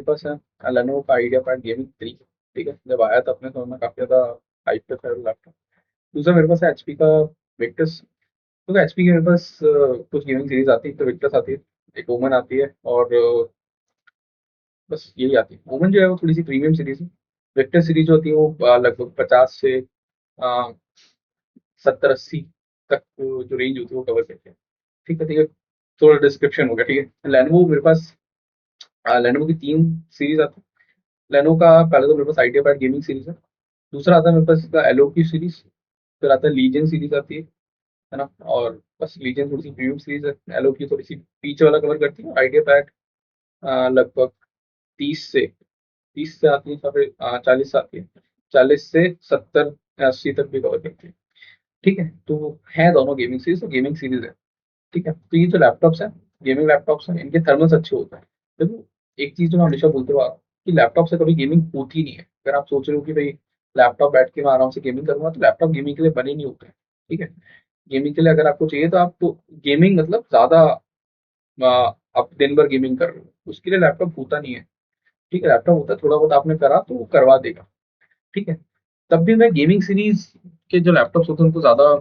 पास है लेनोवो का idea pad gaming 3। ठीक है, जब आया था अपने समय में काफ़ी ज़्यादा हाइप पे था लैपटॉप। दूसरा मेरे पास है एचपी का विक्टस। तो एचपी के मेरे पास कुछ गेमिंग सीरीज आती है, तो विक्टस आती है, एक ओमन आती है, और बस यही आती है। ओमन जो है वो थोड़ी सी प्रीमियम सीरीज है। विक्टस सीरीज जो होती है वो लगभग 50 से 70-80 तक जो रेंज होती है वो कवर करते हैं। ठीक है, ठीक है। थोड़ा डिस्क्रिप्शन हो गया। ठीक है, लेनोवो मेरे पास लेनोवो की 3 सीरीज आती है। लेनोवो का पहले तो मेरे पास आइडिया पैड गेमिंग सीरीज है। दूसरा आता है मेरे पास इसका एलो की सीरीज। फिर आता है लीजन सीरीज आती है ना। और बस लीजन थोड़ी सी प्रीमियम सीरीज है। एलो की थोड़ी सी फीचर वाला कवर करती है। आइडिया पैड लगभग 30 से आती है, या फिर 40 से आती है। 40 से 70-80 तक भी कवर करती है। ठीक है, तो है दोनों गेमिंग सीरीज, तो गेमिंग सीरीज है। ठीक है, तो ये जो लैपटॉप्स हैं, गेमिंग लैपटॉप्स हैं, इनके थर्मल्स अच्छे होते हैं। देखो, एक चीज़ जो मैं हमेशा बोलते हुआ आ रहा हूँ कि लैपटॉप से कभी गेमिंग होती नहीं है। अगर आप सोच रहे हो कि भाई लैपटॉप बैठ के मैं आराम से गेमिंग करूँगा, तो लैपटॉप गेमिंग के लिए बने नहीं होते हैं। ठीक है, गेमिंग के लिए अगर आपको चाहिए तो आपको गेमिंग मतलब ज़्यादा आप दिन भर गेमिंग कर रहे हो, उसके लिए लैपटॉप होता नहीं है। ठीक है, लैपटॉप होता है थोड़ा बहुत आपने करा तो वो करवा देगा। ठीक है, तब भी मैं गेमिंग सीरीज के जो लैपटॉप्स होते हैं उनको ज़्यादा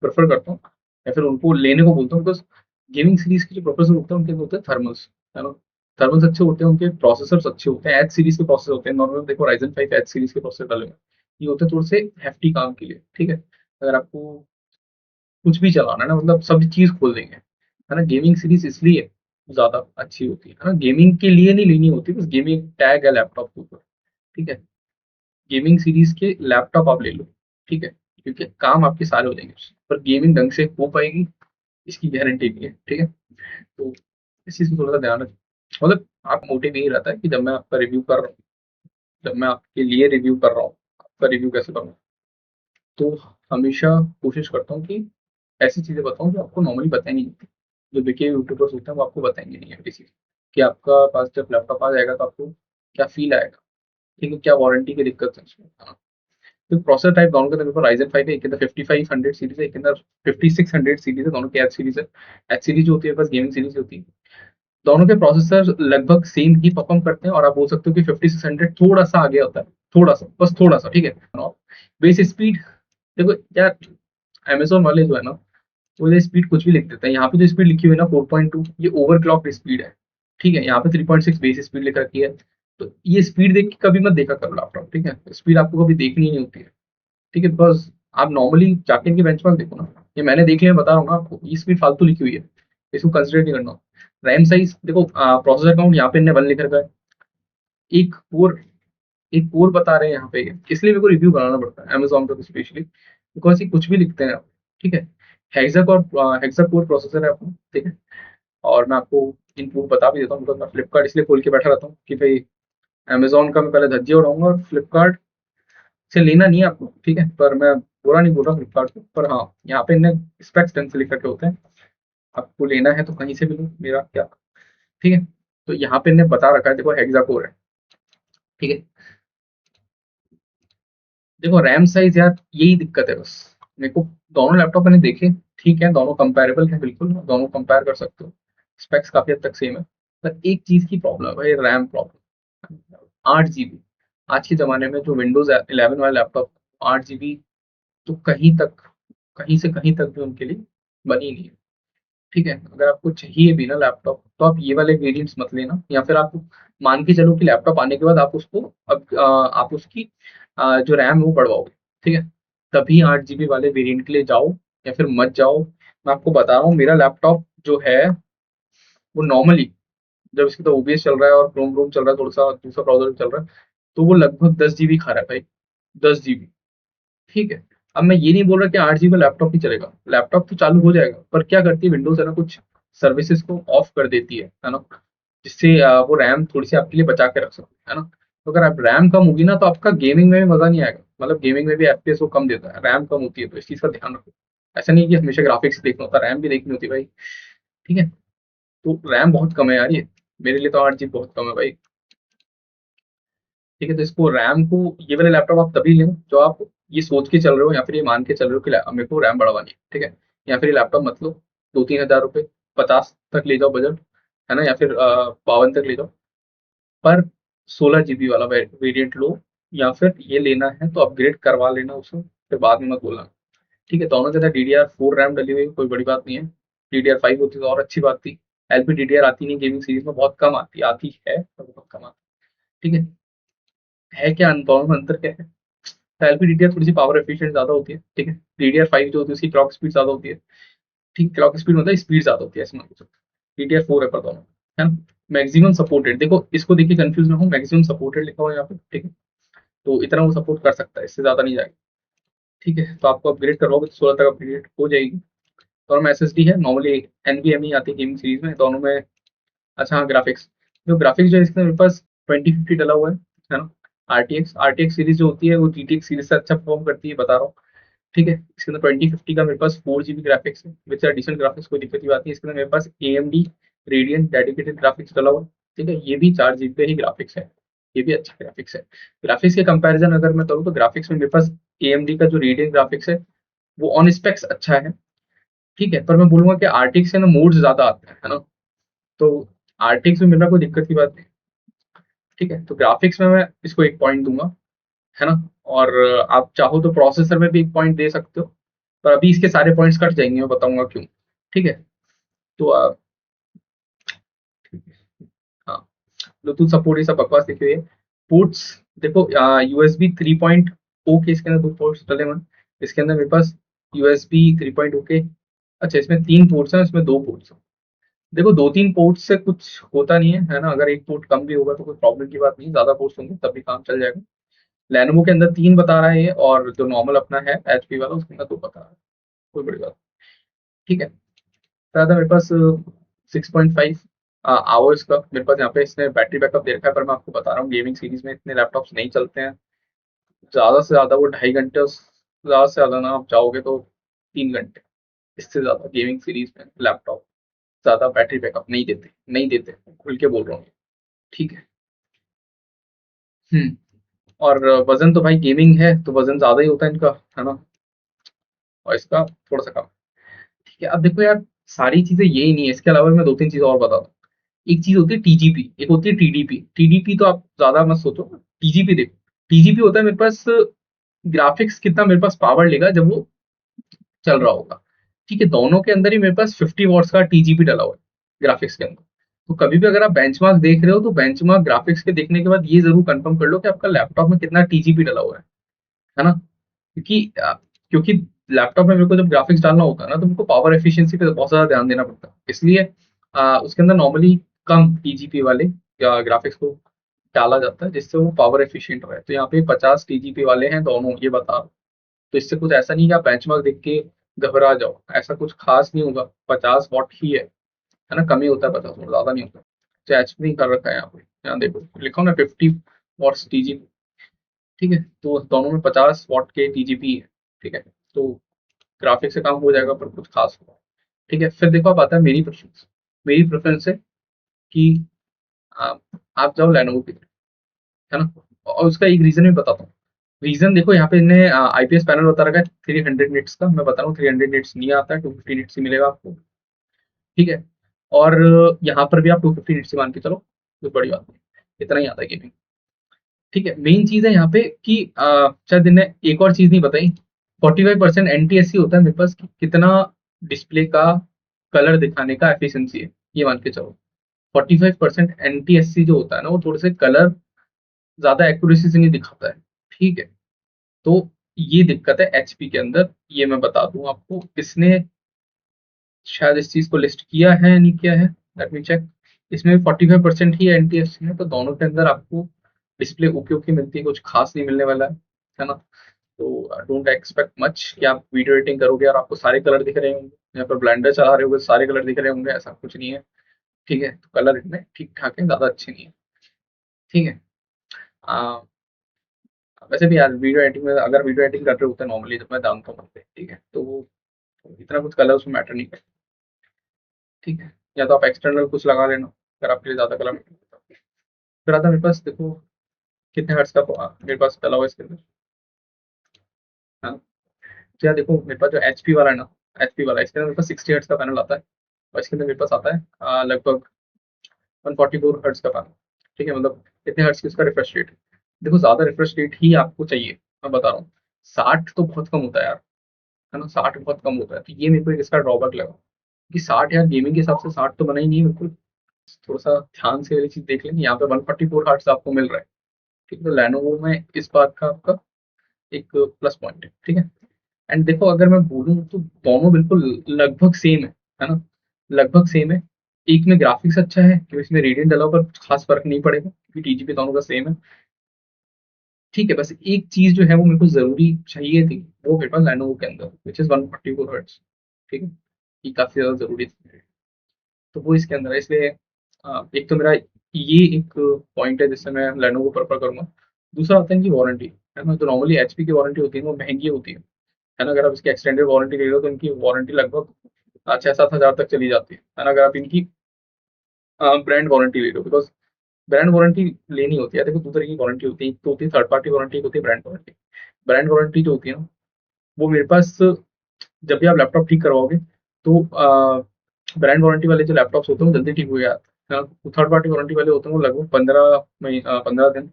प्रेफर करता हूँ, या फिर उनको लेने को बोलता हूँ, बिकॉज गेमिंग सीरीज के जो प्रोसेसर होते हैं उनके होते हैं थर्मल्स, है ना। थर्मल्स अच्छे होते हैं, उनके प्रोसेसर्स अच्छे होते हैं। एच सीरीज के प्रोसेसर होते हैं नॉर्मल। देखो राइजन 5 एच सीरीज के प्रोसेसर डाले हुए हैं, ये होते हैं थोड़े से हैफ्टी काम के लिए। ठीक है, अगर आपको कुछ भी चलाना है ना, मतलब सब चीज़ खोल देंगे, है ना। गेमिंग सीरीज इसलिए ज़्यादा अच्छी होती है ना, गेमिंग के लिए नहीं लेनी होती, बस गेमिंग टैग है लैपटॉप के ऊपर। ठीक है, गेमिंग सीरीज के लैपटॉप आप ले लो। ठीक है, क्योंकि काम आपके सारे हो जाएंगे उससे, पर गेमिंग ढंग से हो पाएगी इसकी गारंटी नहीं है। ठीक है, तो इस चीज़ को थोड़ा सा ध्यान रखें। मतलब आप मोटिव यही रहता है कि जब मैं आपका रिव्यू कर रहा हूँ, जब मैं आपके लिए रिव्यू कर रहा हूँ, आपका रिव्यू कैसे करूँ, तो हमेशा कोशिश करता हूँ कि ऐसी चीज़ें बताऊँ जो आपको नॉर्मली बताई नहीं होती। जो देखिए यूट्यूबर्स होते हैं वो आपको बताएंगे नहीं है किसी कि आपका पास जब लैपटॉप आ जाएगा तो आपको क्या फील आएगा। ठीक है, क्या वारंटी की दिक्कत है उसमें, है ना? तो प्रोसेसर टाइप दोनों के अंदर मेरे पास राइजन 5 है, एक के अंदर 5500 सीरीज है, एक के अंदर 5600 सीरीज है, दोनों की एच सीरीज है। एच सीरीज जो होती है बस गेमिंग सीरीज होती है। दोनों के प्रोसेसर लगभग सेम ही परफॉर्म करते हैं, और आप बोल सकते हो कि 5600 थोड़ा सा आगे होता है, थोड़ा सा, बस थोड़ा सा। ठीक है, बेस स्पीड देखो यार, अमेजोन वाले जो है ना, वो ये स्पीड कुछ भी लिख देते हैं। यहाँ पे जो स्पीड लिखी हुई है ना 4.2, ये ओवरक्लॉक स्पीड है। ठीक है, यहाँ पे 3.6 बेस स्पीड लिख रखी है। तो ये स्पीड देख के कभी मत देखा करो लैपटॉप। ठीक है, स्पीड आपको कभी देखनी नहीं होती है। ठीक है, बिकॉज आप नॉर्मली जाके इनके बेंचमार्क देखो ना, ये मैंने देखे हैं, बता रहा हूँ ना आपको, ये स्पीड फालतू लिखी हुई है, इसको कंसिडर नहीं करना। रैम साइज देखो, प्रोसेसर काउंट यहाँ पे इन्हें 1 लिख रखा है। एक कोर एक कोर बता रहे हैं यहाँ पे, इसलिए मेरे को रिव्यू बनाना पड़ता है अमेजोन पे स्पेशली, बिकॉज ये कुछ भी लिखते हैं आप। ठीक है, हेक्सा कोर प्रोसेसर है अपना। ठीक है, और मैं आपको इनपुट बता भी देता हूँ, बिकॉज मैं फ्लिपकार्ट इसलिए खोल के बैठा रहता हूँ कि भाई अमेजोन का मैं पहले धज्जी उड़ाऊंगा, और फ्लिपकार्ट से लेना नहीं है आपको। ठीक है, पर मैं बुरा नहीं बोल रहा फ्लिपकार्ट को, पर हाँ, यहाँ पे इन्हें स्पेक्स ढंग से लिख रखे होते हैं। आपको लेना है तो कहीं से भी लो, मेरा क्या। ठीक है, तो यहाँ पे इन्हें बता रखा है, देखो हेक्सा कोर है। ठीक है, देखो रैम साइज यार, यही दिक्कत है बस मेरे को। दोनों लैपटॉप मैंने देखे, ठीक है, दोनों कंपैरेबल हैं, बिल्कुल दोनों कंपेयर कर सकते हो। स्पेक्स काफी हद तक सेम है, पर एक चीज की प्रॉब्लम है भाई, रैम प्रॉब्लम। 8 GB, आज के जमाने में जो विंडोज 11 वाले लैपटॉप, 8 GB तो कहीं से कहीं तक भी उनके लिए बनी नहीं है। ठीक है, अगर आपको चाहिए भी ना लैपटॉप, तो आप ये वाले वेरिएंट्स मत लेना, या फिर आप मान के चलो कि लैपटॉप आने के बाद आप उसको आप उसकी जो रैम है वो बढ़वाओगे। ठीक है, तभी 8 GB वाले वेरिएंट के लिए जाओ, या फिर मत जाओ। मैं आपको बता रहा हूँ, मेरा लैपटॉप जो है वो नॉर्मली, जब इसके तो ओबीएस चल रहा है और क्रोम ब्रोम चल रहा है, थोड़ा सा दूसरा ब्राउजर चल रहा है, तो वो लगभग 10 GB खा रहा है भाई, 10 GB। ठीक है, अब मैं ये नहीं बोल रहा कि 8 GB लैपटॉप ही चलेगा, लैपटॉप तो चालू हो जाएगा, पर क्या करती है विंडोज है ना, कुछ सर्विसेज को ऑफ कर देती है ना, जिससे वो रैम थोड़ी सी आपके लिए बचा के रख सकते है ना। तो अगर आप रैम कम होगी ना, तो आपका गेमिंग में भी मजा नहीं आएगा, मतलब गेमिंग में भी एफपीएस वो कम देता है, रैम कम होती है, तो इस चीज का ध्यान रखो। ऐसा नहीं कि हमेशा ग्राफिक्स देखना होता है, रैम भी देखनी होती है भाई। ठीक है, तो रैम बहुत कम है यार ये, मेरे लिए तो 8 GB बहुत कम है भाई। ठीक है, तो इसको रैम को, ये वाले लैपटॉप आप तभी लें जो आप ये सोच के चल रहे हो, या फिर ये मान के चल रहे हो कि मेरे को रैम बढ़वानी है। ठीक है, या फिर ये लैपटॉप मत लो, 2-3 हज़ार रुपये, 50 तक ले जाओ बजट, है ना, या फिर 52 तक ले जाओ। पर 16 GB वाला वेरिएंट लो, या फिर ये लेना है तो अपग्रेड करवा लेना उसे, फिर बाद में मत बोलना। ठीक है, दोनों के अंदर DDR4 रैम डली हुई है, कोई बड़ी बात नहीं है। DDR5 होती तो और अच्छी बात थी। LPDDR आती नहीं गेमिंग सीरीज में, बहुत कम आती, आती है पर बहुत कम आती। ठीक है क्या दोनों में अंतर क्या है? तो LPDDR थोड़ी सी पावर एफिशिएंट ज्यादा होती है। ठीक है, DDR5 जो होती है उसकी क्लॉक स्पीड ज्यादा होती है। ठीक, क्लॉक स्पीड मतलब स्पीड ज्यादा होती है ऐसे मान लो। DDR4 है पर दोनों, है ना। मैक्सिमम सपोर्टेड, देखो इसको देखिए कंफ्यूज ना हो, मैक्सिमम सपोर्टेड लिखा हुआ है यहाँ पे। ठीक है, तो इतना वो सपोर्ट कर सकता है, इससे ज्यादा नहीं जाएगा। ठीक है, तो आपको अपग्रेड करवाओगे तो 16 तक अपग्रेड हो जाएगी। दोनों में SSD है नॉर्मली, NVMe आती है गेमिंग सीरीज में दोनों में। अच्छा हाँ, ग्राफिक्स, जो ग्राफिक्स जो है इसके मेरे पास 2050 डला हुआ है ना। आर टी एक्स सीरीज जो होती है वो GTX सीरीज से अच्छा परफॉर्म करती है, बता रहा हूँ। ठीक है, इसके अंदर 2050 का मेरे पास 4 GB ग्राफिक्स है, विच आर डिसेंट ग्राफिक्स, कोई दिक्कत की बात नहीं। इसके अंदर मेरे पास AMD रेडियन डेडिकेटेड ग्राफिक्स डला हुआ है। ठीक है, ये भी 4 GB का ही ग्राफिक्स है, ये भी अच्छा ग्राफिक्स है। ग्राफिक्स के कंपैरिजन अगर मैं करूँ तो ग्राफिक्स में मेरे पास AMD का जो रेडियन ग्राफिक्स है वो ऑन स्पेक्स अच्छा है। ठीक है, पर मैं बोलूंगा कि RTX के ना मोड्स ज्यादा आते हैं, है ना। तो RTX में मेरा कोई दिक्कत की बात नहीं। ठीक है, तो ग्राफिक्स में मैं इसको 1 पॉइंट दूंगा, है ना। और आप चाहो तो प्रोसेसर में भी 1 पॉइंट दे सकते हो, पर अभी इसके सारे पॉइंट्स कट जाएंगे, मैं बताऊंगा क्यों। ठीक है, तो हाँ, ब्लूटूथ सपोर्ट ये सब बकवास लिखी हुई है। पोर्ट्स देखो, USB 3.0 के इसके अंदर 2 पोर्ट्स डले हुए हैं। इसके अंदर मेरे पास USB 3.0 के, अच्छा इसमें 3 पोर्ट्स हैं, इसमें 2 पोर्ट्स हैं। देखो 2-3 पोर्ट्स से कुछ होता नहीं है ना, अगर एक पोर्ट कम भी होगा तो कोई प्रॉब्लम की बात नहीं, ज्यादा पोर्ट्स होंगे तब भी काम चल जाएगा। लेनोवो के अंदर 3 बता रहा है ये, और जो नॉर्मल अपना है HP वाला उसके अंदर 2 बता रहा है, कोई बड़ी बात नहीं। ठीक है, था मेरे पास 6.5 आवर्स का मेरे पास यहाँ पे इसने बैटरी बैकअप दे रखा है, पर मैं आपको बता रहा हूँ गेमिंग सीरीज में इतने लैपटॉप्स नहीं चलते हैं। ज्यादा से ज्यादा वो 2.5 घंटे, ज्यादा से ज्यादा ना आप चाहोगे तो 3 घंटे। इससे ज्यादा गेमिंग सीरीज में लैपटॉप ज्यादा बैटरी बैकअप नहीं देते, नहीं देते, खुल के बोल रहा हूँ। ठीक है। हम्म, और वजन तो भाई गेमिंग है तो वजन ज्यादा ही होता है इनका, है ना। और इसका थोड़ा सा कम। ठीक है, अब देखो यार, सारी चीजें यही नहीं है, इसके अलावा मैं 2-3 चीजें और बता दूं। एक चीज होती है TGP, एक होती है TDP। TDP तो आप ज्यादा मत सोचो, TGP देखो। TGP होता है मेरे पास ग्राफिक्स कितना मेरे पास पावर लेगा जब वो चल रहा होगा। ठीक है, दोनों के अंदर ही मेरे पास 50 वॉट्स का TGP डला हुआ है ग्राफिक्स के अंदर। तो कभी भी अगर आप बेंचमार्क देख रहे हो तो बेंचमार्क ग्राफिक्स के देखने के बाद ये जरूर कंफर्म कर लो कि आपका लैपटॉप में कितना TGP डला हुआ है ना। क्योंकि क्योंकि लैपटॉप में मेरे को जब ग्राफिक्स डालना होता है ना तो मेरे को पावर एफिशिएंसी पे बहुत ज्यादा ध्यान देना पड़ता है, इसलिए उसके अंदर नॉर्मली कम TGP वाले ग्राफिक्स को डाला जाता है जिससे वो पावर एफिशिएंट रहे। तो यहाँ पे 50 TGP वाले हैं दोनों, ये बता रहा हूं। तो इससे कुछ ऐसा नहीं कि आप बेंचमार्क देख के घबरा जाओ, ऐसा कुछ खास नहीं होगा, 50 वॉट ही है ना, कम ही होता है 50 वॉट, ज्यादा नहीं होता। तो एच नहीं कर रखा है यहाँ पे, यहाँ देखो लिखा हो ना 50 वॉट्स TGP। ठीक है, तो दोनों में 50 वॉट के TGP है। ठीक है, तो ग्राफिक से काम हो जाएगा पर कुछ खास होगा। ठीक है, फिर देखो आप आता है मेरी प्रेफरेंस। मेरी प्रेफरेंस है कि आप जाओ लेनोवो की तरफ, है ना। और उसका एक रीजन भी बताता हूँ। रीजन देखो, यहाँ पे इन्हें IPS पैनल बता रखा है 300 निट्स का, मैं बता रहा हूँ 300 निट्स नहीं आता है, 250 निट्स ही मिलेगा आपको। ठीक है, और यहाँ पर भी आप 250 निट्स ही मान के चलो, कोई बड़ी बात नहीं, इतना ही आता है गेमिंग। ठीक है, मेन चीज है यहाँ पे कि शायद इन्हें एक और चीज नहीं बताई। 45% NTSC होता है मेरे पास कि कितना डिस्प्ले का कलर दिखाने का एफिशिएंसी है, ये मान के चलो। 45% NTSC जो होता है ना वो थोड़े से कलर ज्यादा एक्यूरेसी से नहीं दिखाता है। ठीक है, तो ये दिक्कत है HP के अंदर, ये मैं बता दूं आपको। इसने शायद इस चीज को लिस्ट किया है नहीं किया है, लेट मी चेक। इसमें 45% ही NTSC है, तो दोनों के अंदर आपको डिस्प्ले ओके ओके मिलती है, कुछ खास नहीं मिलने वाला है ना। तो डोंट एक्सपेक्ट मच कि आप वीडियो एडिटिंग करोगे और आपको सारे कलर दिख रहे होंगे, यहाँ पर ब्लेंडर चला रहे होगे सारे कलर दिख रहे होंगे, ऐसा कुछ नहीं है। ठीक है, तो कलर इतने ठीक ठाक है, ज्यादा अच्छे नहीं है। ठीक है, आ, वैसे भी यार वीडियो एडिटिंग में, अगर वीडियो एडिटिंग कर रहे होते हैं नॉर्मली, जब मैं जानता हूँ बंदे, ठीक है, तो वो इतना कुछ कलर उसमें मैटर नहीं करता। ठीक है, या तो आप एक्सटर्नल कुछ लगा लेना अगर आपके लिए ज्यादा कलर मैटर करता है। फिर आता है मेरे पास, देखो कितने हर्ट्स का मेरे पास डला हुआ है इसके अंदर। हाँ, क्या देखो मेरे पास जो HP वाला है ना, HP वाला इसके अंदर मेरे पास 60 हर्ट्स का पैनल आता है। और इसके अंदर मेरे पास आता है लगभग 144 हर्ट्स का पैनल। ठीक है, मतलब कितने हर्ट्ज की उसका रिफ्रेश रेट है। देखो ज़्यादा रिफ्रेश रेट ही आपको चाहिए, मैं बता रहा हूँ। 60 तो बहुत कम होता है यार, है ना? 60 बहुत कम होता है, तो ये मेरे को एक इसका ड्रॉबैक लगा कि 60 यार, गेमिंग के हिसाब से 60 तो बना ही नहीं है बिल्कुल। थोड़ा सा ध्यान से वाली चीज देख लेंगे, यहाँ पे 144 हर्ट्ज आपको मिल रहा है। ठीक है, तो लेनोवो में इस बात का आपका एक प्लस पॉइंट है। ठीक है, एंड देखो अगर मैं बोलूँ तो दोनों बिल्कुल लगभग सेम है ना? लगभग सेम है। एक में ग्राफिक्स अच्छा है कि इसमें रेडियन डला पर खास फर्क नहीं पड़ेगा क्योंकि टीजीपी दोनों का सेम है। ठीक है, बस एक चीज जो है वो मेरे को जरूरी चाहिए थी, वो मेरे पास लेनोवो के अंदर, विच इज 144 हर्ट्ज। ठीक है, ये काफी ज्यादा जरूरी थी, तो वो इसके अंदर है। इसलिए एक तो मेरा ये एक पॉइंट है जिससे मैं लेनोवो प्रेफर करूंगा। दूसरा आता है इनकी वारंटी, है ना? तो नॉर्मली एचपी की वारंटी होती है वो महंगी होती है ना? अगर आप इसकी एक्सटेंडेड वारंटी ले रहे हो तो इनकी वारंटी लगभग 6-7 हज़ार तक चली जाती है ना? अगर आप इनकी ब्रांड वारंटी ले रहे हो, बिकॉज ब्रांड वारंटी लेनी होती है, देखो दो तरह की वारंटी होती है, एक तो होती है थर्ड पार्टी वारंटी, एक होती है ब्रांड वारंटी। ब्रांड वारंटी जो होती है ना, वो मेरे पास जब भी आप लैपटॉप ठीक करवाओगे तो ब्रांड वारंटी वाले जो लैपटॉप्स होते हैं वो जल्दी ठीक हो जाते हैं। थर्ड पार्टी वारंटी वाले होते हैं वो लगभग 15 दिन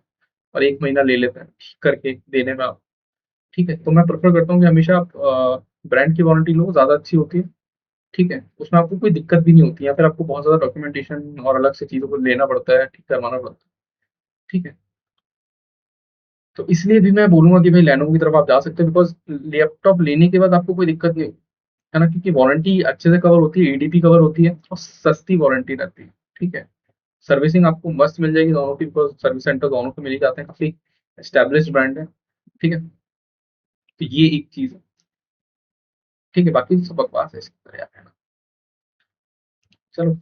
और 1 महीना ले लेते हैं ठीक करके देने में आप। ठीक है, तो मैं प्रेफर करता हूँ कि हमेशा आप ब्रांड की वारंटी लो, ज़्यादा अच्छी होती है। ठीक है, उसमें आपको कोई दिक्कत भी नहीं होती, या फिर आपको बहुत ज़्यादा डॉक्यूमेंटेशन और अलग से चीज़ों को लेना पड़ता है, ठीक करवाना पड़ता है। ठीक है, तो इसलिए भी मैं बोलूंगा कि भाई लेनोवो की तरफ आप जा सकते हो, बिकॉज लैपटॉप लेने के बाद आपको कोई दिक्कत नहीं, है ना? क्योंकि वारंटी अच्छे से कवर होती है, ईडीपी कवर होती है और सस्ती वारंटी रहती है। ठीक है, सर्विसिंग आपको मस्त मिल जाएगी दोनों की, बिकॉज सर्विस सेंटर दोनों को मिल ही जाते हैं, काफी एस्टेब्लिश्ड ब्रांड है। ठीक है, तो ये एक चीज है। ठीक है, बाकी तो सब बकवास है इसके अंदर यार, है ना? चलो।